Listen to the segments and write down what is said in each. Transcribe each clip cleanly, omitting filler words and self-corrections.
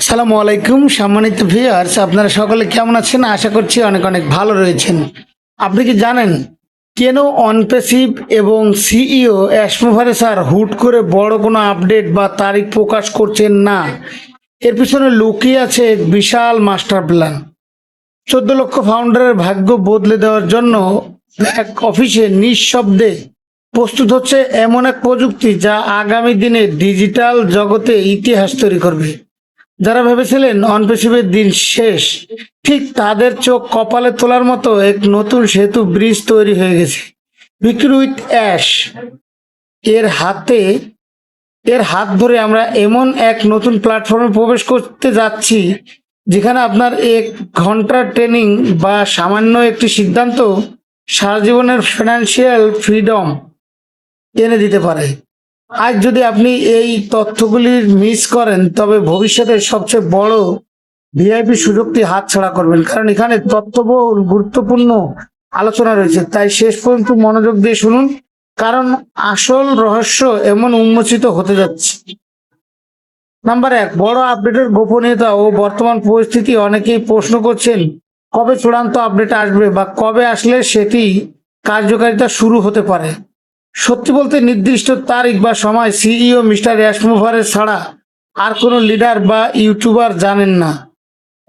আসসালামু আলাইকুম সম্মানিত ভিউয়ার্স, আপনারা সকলে কেমন আছেন? আশা করছি অনেক অনেক ভালো রয়েছেন। আপনি কি জানেন কেন অনপেসিভ এবং সিইও অ্যাশমোভারে স্যার হুট করে বড় কোনো আপডেট বা তারিখ প্রকাশ করছেন না? এর পিছনে লুকিয়ে আছে এক বিশাল মাস্টার প্ল্যান। 14 লক্ষ ফাউন্ডারের ভাগ্য বদলে দেওয়ার জন্য এক অফিসে নিঃশব্দে প্রস্তুত হচ্ছে এমন এক প্রযুক্তি যা আগামী দিনে ডিজিটাল জগতে ইতিহাস তৈরি করবে। যারা ভেবেছিলেন অনপেসিভের দিন শেষ, ঠিক তাদের চোখ কপালে তোলার মতো এক নতুন সেতু ব্রিজ তৈরি হয়ে গেছে। ভিক্টরি উইথ অ্যাশ এর হাত ধরে আমরা এমন এক নতুন প্ল্যাটফর্মে প্রবেশ করতে যাচ্ছি যেখানে আপনার 1 ঘন্টার ট্রেনিং বা সামান্য একটি সিদ্ধান্ত সারা জীবনের ফিনান্সিয়াল ফ্রিডম এনে দিতে পারে। আজ যদি আপনি এই তথ্যগুলি মিস করেন, তবে ভবিষ্যতের সবচেয়ে বড় ভিআইপি সুযোগটি হাতছাড়া করবেন, কারণ এখানে তথ্যবহুল গুরুত্বপূর্ণ আলোচনা রয়েছে। তাই শেষ পর্যন্ত মনোযোগ দিয়ে শুনুন, কারণ আসল রহস্য এমন উন্মোচিত হতে যাচ্ছে। নাম্বার 1, বড় আপডেটের গোপনীয়তা ও বর্তমান পরিস্থিতি। অনেকেই প্রশ্ন করছেন কবে চূড়ান্ত আপডেট আসবে বা কবে আসলে সেটি কার্যকারিতা শুরু হতে পারে। সত্যি বলতে নির্দিষ্ট তারিখ বা সময় সিইও মিস্টার অ্যাশমোভারের ছাড়া আর কোনো লিডার বা ইউটিউবার জানেন না।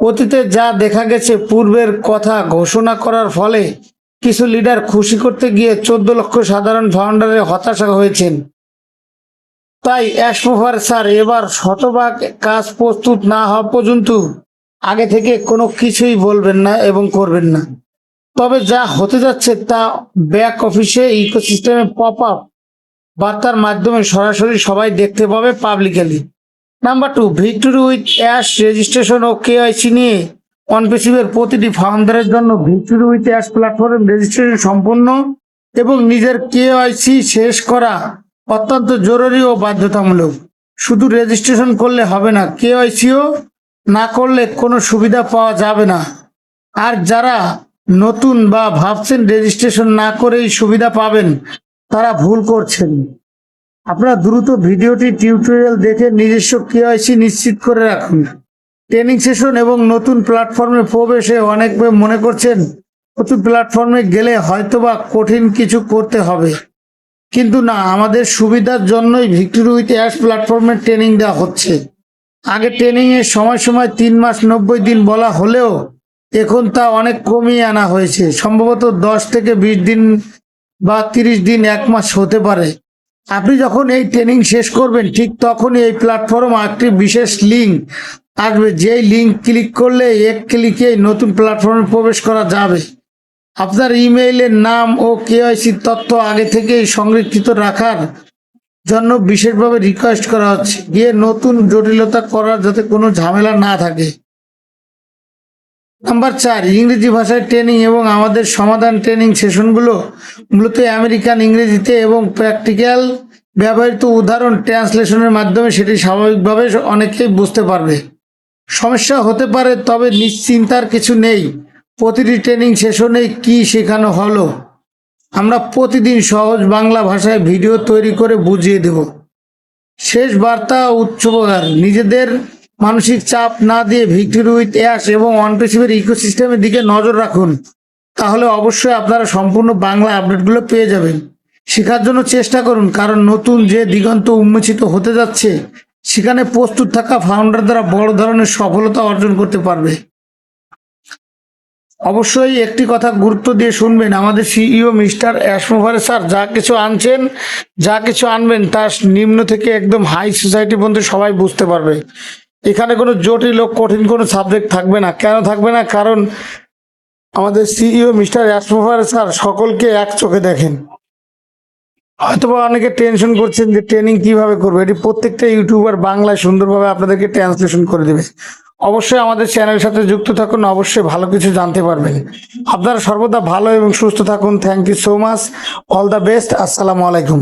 অতীতে যা দেখা গেছে, পূর্বের কথা ঘোষণা করার ফলে কিছু লিডার খুশি করতে গিয়ে 14 লক্ষ সাধারণ ফাউন্ডারের হতাশা হয়েছেন। তাই অ্যাশমোভার স্যার এবার শতভাগ কাজ প্রস্তুত না হওয়া পর্যন্ত আগে থেকে কোনো কিছুই বলবেন না এবং করবেন না। তবে যা হতে যাচ্ছে তা ব্যাক অফিসে ইকোসিস্টেমে পপ আপ বার্তার মাধ্যমে সরাসরি সবাই দেখতে পাবে publicly. Number 2, victory with ash registration ও কেওয়াইসি নিয়ে অনপেসিভের প্রতিটি ফাউন্ডারের জন্য victory with ash platform registration সম্পূর্ণ এবং নিজের কেওয়াইসি শেষ করা অত্যন্ত জরুরি ও বাধ্যতামূলক। শুধু রেজিস্ট্রেশন করলে হবে না, কেওয়াইসিও না করলে কোনো সুবিধা পাওয়া যাবে না। আর যারা নতুন বা ভাবছেন রেজিস্ট্রেশন না করেই সুবিধা পাবেন, তারা ভুল করছেন। আপনারা দ্রুত ভিডিওটি টিউটোরিয়াল দেখে নিজস্ব কেওয়াইসি নিশ্চিত করে রাখুন। ট্রেনিং সেশন এবং নতুন প্ল্যাটফর্মে প্রবেশে অনেকে মনে করছেন নতুন প্ল্যাটফর্মে গেলে হয়তোবা কঠিন কিছু করতে হবে, কিন্তু না, আমাদের সুবিধার জন্যই ভিক্টরি উইথ অ্যাশ প্ল্যাটফর্মের ট্রেনিং দেওয়া হচ্ছে। আগে ট্রেনিংয়ের সময় 3 মাস 90 দিন বলা হলেও এখন তা অনেক কমিয়ে আনা হয়েছে। সম্ভবত 10 থেকে 20 দিন বা 30 দিন, 1 মাস হতে পারে। আপনি যখন এই ট্রেনিং শেষ করবেন, ঠিক তখনই এই প্ল্যাটফর্ম একটি বিশেষ লিঙ্ক আসবে, যেই লিঙ্ক ক্লিক করলে এক ক্লিকেই নতুন প্ল্যাটফর্মে প্রবেশ করা যাবে। আপনার ইমেইলের নাম ও কেওয়াইসি তথ্য আগে থেকেই সংরক্ষিত রাখার জন্য বিশেষভাবে রিকোয়েস্ট করা হচ্ছে, গিয়ে নতুন জটিলতা করার যাতে কোনো ঝামেলা না থাকে। নাম্বার 4, ইংরেজি ভাষায় ট্রেনিং এবং আমাদের সমাধান ট্রেনিং সেশনগুলো মূলত আমেরিকান ইংরেজিতে এবং প্র্যাকটিক্যাল ব্যবহৃত উদাহরণ ট্রান্সলেশনের মাধ্যমে সেটি স্বাভাবিকভাবে অনেকেই বুঝতে পারবে। সমস্যা হতে পারে, তবে নিশ্চিন্তার কিছু নেই। প্রতিটি ট্রেনিং সেশনে কি শেখানো হলো আমরা প্রতিদিন সহজ বাংলা ভাষায় ভিডিও তৈরি করে বুঝিয়ে দেব। শেষ বার্তা উচ্চপ্রকার, নিজেদের মানসিক চাপ না দিয়ে ভিক্টরি উইথ অ্যাশ এবং অনপেসিভের ইকোসিস্টেমের দিকে নজর রাখুন, তাহলে অবশ্যই আপনারা সম্পূর্ণ বাংলা আপডেটগুলো পেয়ে যাবেন। শেখার জন্য চেষ্টা করুন, কারণ নতুন যে দিগন্ত উন্মোচিত হতে যাচ্ছে সেখানে প্রস্তুত থাকা ফাউন্ডার দ্বারা বড় ধরনের সফলতা অর্জন করতে পারবে। অবশ্যই একটি কথা গুরুত্ব দিয়ে শুনবেন, আমাদের সিইও মিস্টার অ্যাশমোভারে স্যার যা কিছু আনছেন, যা কিছু আনবেন, তার নিম্ন থেকে একদম হাই সোসাইটি পর্যন্ত সবাই বুঝতে পারবে। এখানে কোনো জটিল ও কঠিন কোনো সাবজেক্ট থাকবে না। কেন থাকবে না? কারণ আমাদের সিইও মিস্টার অ্যাশমোভারে স্যার সকলকে এক চোখে দেখেন। হয়তোবা অনেকে টেনশন করছেন যে ট্রেনিং কিভাবে করবে, এটি প্রত্যেকটা ইউটিউবার বাংলায় সুন্দরভাবে আপনাদেরকে ট্রান্সলেশন করে দেবে। অবশ্যই আমাদের চ্যানেলের সাথে যুক্ত থাকুন, অবশ্যই ভালো কিছু জানতে পারবেন। আপনারা সর্বদা ভালো এবং সুস্থ থাকুন। Thank you so much, all the best. আসসালামু আলাইকুম।